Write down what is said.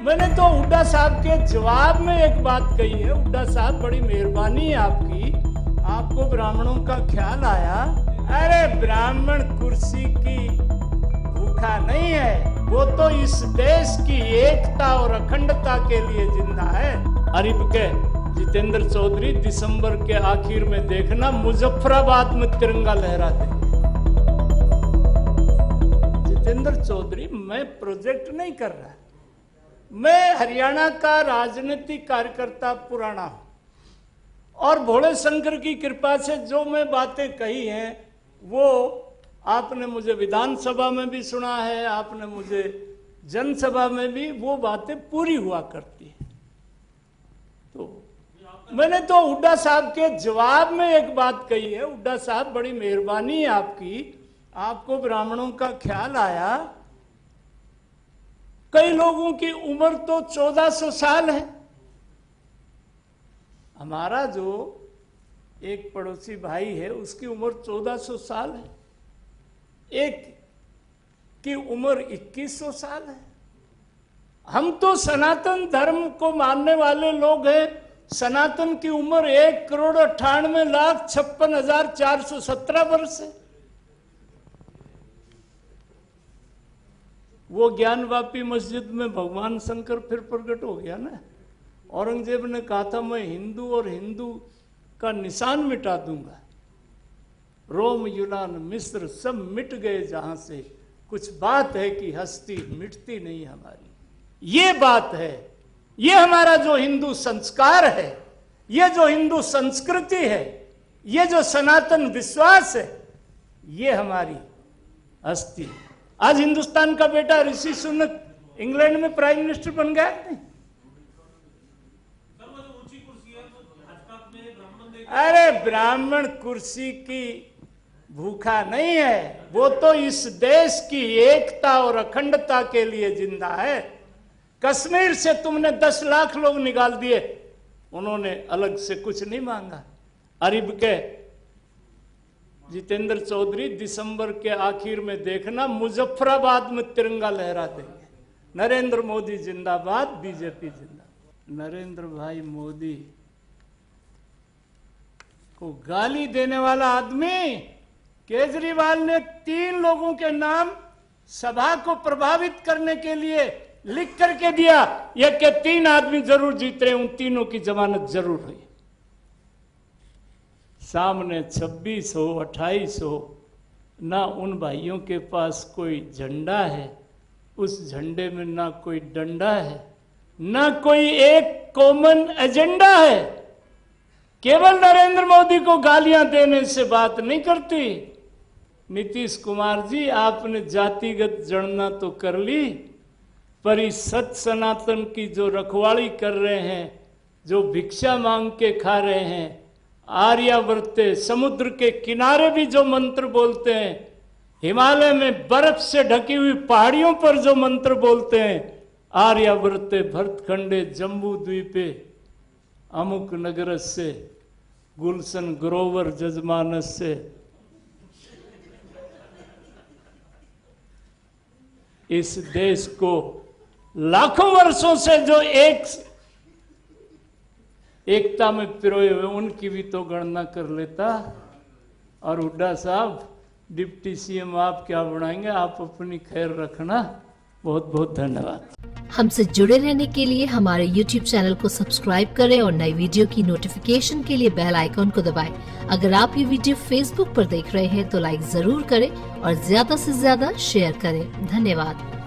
मैंने तो हुड्डा साहब के जवाब में एक बात कही है। हुड्डा साहब, बड़ी मेहरबानी है आपकी, आपको ब्राह्मणों का ख्याल आया। अरे ब्राह्मण कुर्सी की भूखा नहीं है, वो तो इस देश की एकता और अखंडता के लिए जिंदा है। अरिब के जितेंद्र चौधरी दिसंबर के आखिर में देखना, मुजफ्फराबाद में तिरंगा लहराते। जितेंद्र चौधरी, मैं प्रोजेक्ट नहीं कर रहा, मैं हरियाणा का राजनीतिक कार्यकर्ता पुराना हूं और भोले शंकर की कृपा से जो मैं बातें कही हैं वो आपने मुझे विधानसभा में भी सुना है, आपने मुझे जनसभा में भी वो बातें पूरी हुआ करती है। तो मैंने तो हुड्डा साहब के जवाब में एक बात कही है। हुड्डा साहब, बड़ी मेहरबानी है आपकी, आपको ब्राह्मणों का ख्याल आया। कई लोगों की उम्र तो 1400 साल है। हमारा जो एक पड़ोसी भाई है उसकी उम्र 1400 साल है, एक की उम्र 2100 साल है। हम तो सनातन धर्म को मानने वाले लोग हैं। सनातन की उम्र 1,98,56,417 वर्ष है। वो ज्ञानवापी मस्जिद में भगवान शंकर फिर प्रकट हो गया ना। औरंगजेब ने कहा था मैं हिंदू और हिंदू का निशान मिटा दूंगा। रोम, यूनान, मिस्र सब मिट गए जहां से, कुछ बात है कि हस्ती मिटती नहीं हमारी। ये बात है, ये हमारा जो हिंदू संस्कार है, ये जो हिंदू संस्कृति है, ये जो सनातन विश्वास है, ये हमारी हस्ती है। आज हिंदुस्तान का बेटा ऋषि सुनक इंग्लैंड में प्राइम मिनिस्टर बन गया नहीं? अरे ब्राह्मण कुर्सी की भूखा नहीं है, वो तो इस देश की एकता और अखंडता के लिए जिंदा है। कश्मीर से तुमने 10 लाख लोग निकाल दिए, उन्होंने अलग से कुछ नहीं मांगा। अरिब के जितेंद्र चौधरी दिसंबर के आखिर में देखना, मुजफ्फराबाद में तिरंगा लहरा देंगे। नरेंद्र मोदी जिंदाबाद, बीजेपी जिंदाबाद। नरेंद्र भाई मोदी को गाली देने वाला आदमी, केजरीवाल ने 3 लोगों के नाम सभा को प्रभावित करने के लिए लिख करके दिया। यह कि 3 आदमी जरूर जीत रहे, उन तीनों की जमानत जरूर हुई। सामने 26 हो 28 हो, ना उन भाइयों के पास कोई झंडा है, उस झंडे में ना कोई डंडा है, ना कोई एक कॉमन एजेंडा है। केवल नरेंद्र मोदी को गालियां देने से बात नहीं करती। नीतीश कुमार जी, आपने जातिगत गणना तो कर ली, पर इस सत सनातन की जो रखवाली कर रहे हैं, जो भिक्षा मांग के खा रहे हैं, आर्यावर्ते समुद्र के किनारे भी जो मंत्र बोलते हैं, हिमालय में बर्फ से ढकी हुई पहाड़ियों पर जो मंत्र बोलते हैं, आर्यावर्ते भरतखंडे जम्बू द्वीपे अमुक नगरस्य गुलशन ग्रोवर जजमानस्य, इस देश को लाखों वर्षों से जो एकता में पिरोए हुए, उनकी भी तो गणना कर लेता। और हुड्डा साहब, डिप्टी सीएम आप क्या बनाएंगे, आप अपनी खैर रखना। बहुत बहुत धन्यवाद। हमसे जुड़े रहने के लिए हमारे YouTube चैनल को सब्सक्राइब करें और नई वीडियो की नोटिफिकेशन के लिए बेल आइकॉन को दबाएं। अगर आप ये वीडियो Facebook पर देख रहे हैं तो लाइक जरूर करें और ज्यादा से ज्यादा शेयर करें। धन्यवाद।